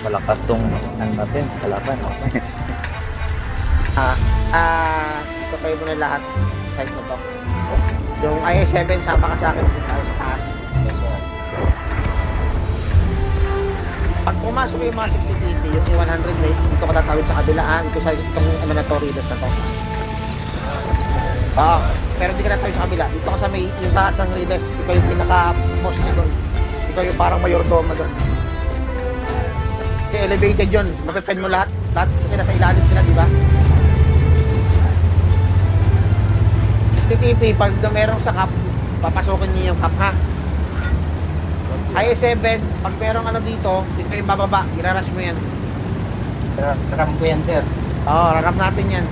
Malakas tong ano natin, kalaban. Ito kayo muna lahat. Side mo to. Yung IS-7, sama ka sa akin. Punta tayo sa taas. Yes, sir. Pag pumasok yung mga 60-80, yung 100 may dito ka tatawid sa kabilaan. Ito sa itong Torridos na to. Pero di ka tatawid sa kabila. Dito ka sa may yung taas ng Riles. Ikaw yung pinaka-most na doon. Ikaw yung parang mayordomo doon. Kasi elevated yun. Mapipen mo lahat. Lahat kasi nasa ilalim sila, di ba? STTP, pag merong sa cap, papasokin niyo yung cap, ha? IS-7, pag merong ano dito yung bababa, irarush mo yan. Ram ko yan, sir. Oo, raram natin yan.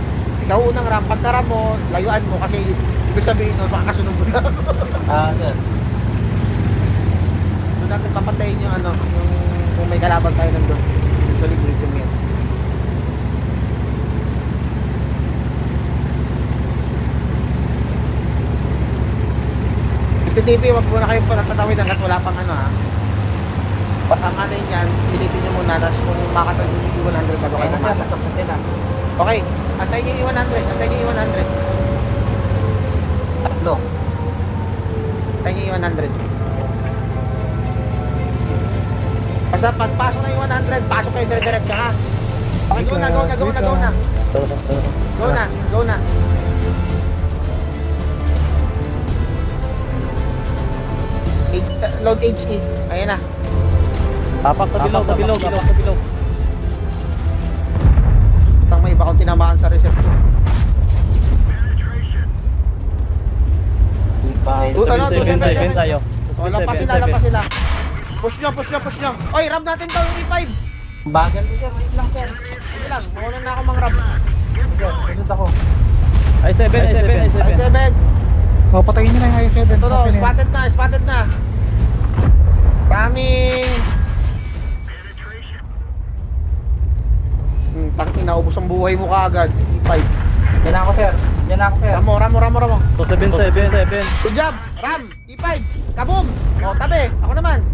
Ikaw unang ram, pagka ram mo, layuan mo kasi ibig sabihin nun, makakasunod mo na. Sir. Doon natin papatayin yung ano, yung kung may kalaban tayo nandun. Usually, medium yan. STTP, wag muna kayo patatawid hanggat wala pang ano, ha. Ang ano yun yan, pilitin nyo muna, tapos kung makatawid nyo yung 100 bago Okay kayo na, sir. pumasok. Natok na sila. Okay, antayin nyo yung 100, antayin nyo yung 100. Tatlo. Antayin nyo yung 100. Basta pagpasok na yung 100, pasok kayo dire-diretso, ha. Okay, go na, go na, go na, go na. Go na, go na. Load HE, ayan na. Tapak sa bilog, sa bilog, tapak sa bilog. Tang may iba kong tinamaan sa reserve. Ipay. Ano, 7 tayo. Lampas sila, lampas sila. Push nyo, push nyo, push nyo. Oy, ram natin to yung E5. Bagal ko, sir. Wait lang, sir. Sige lang, mauna na ako mang ram. Sir, susod ako. Ay 7, ay 7, ay 7. Ay, 7. O, patayin nyo na yung IS-7. Ito to, spotted na, spotted na. Raming. Tangin na, ubos ang buhay mo kaagad. E5. Yan na ako, sir. Yan na ako, sir. Ramo, ramo, ramo, ramo. So 7, 7, 7. Good job, ram, E5. Kabog. O, tabi, ako naman.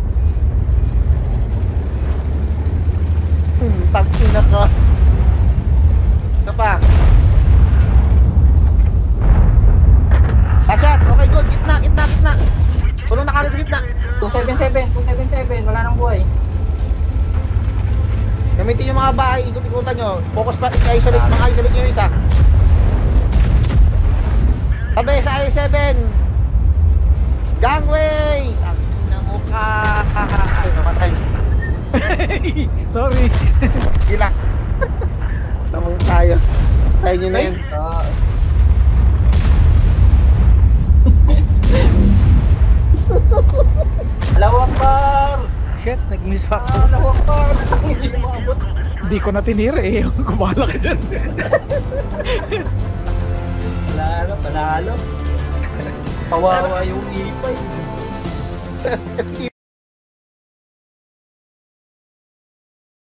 Tangin na ka. Ito pa. Shot, okay, good. Gitna, gitna, gitna. Tulong na kami sa gitna. 277, 277. Wala nang buhay. Gamitin yung mga bahay, ikot-ikutan nyo. Focus pa, i-isolate, mga isolate nyo yung isa. Tabi sa I-7. Gangway! Ang ina mo ka. Ay, namatay. Sorry. Gila. Tamang tayo. Tayo nyo na yun. Allahu Akbar! Shit, nag-miss pa ako. Allahu Akbar! Hindi ko maabot. Di ko na tinira eh. Kumala ka dyan. Panalo, panalo. Kawawa yung ipay.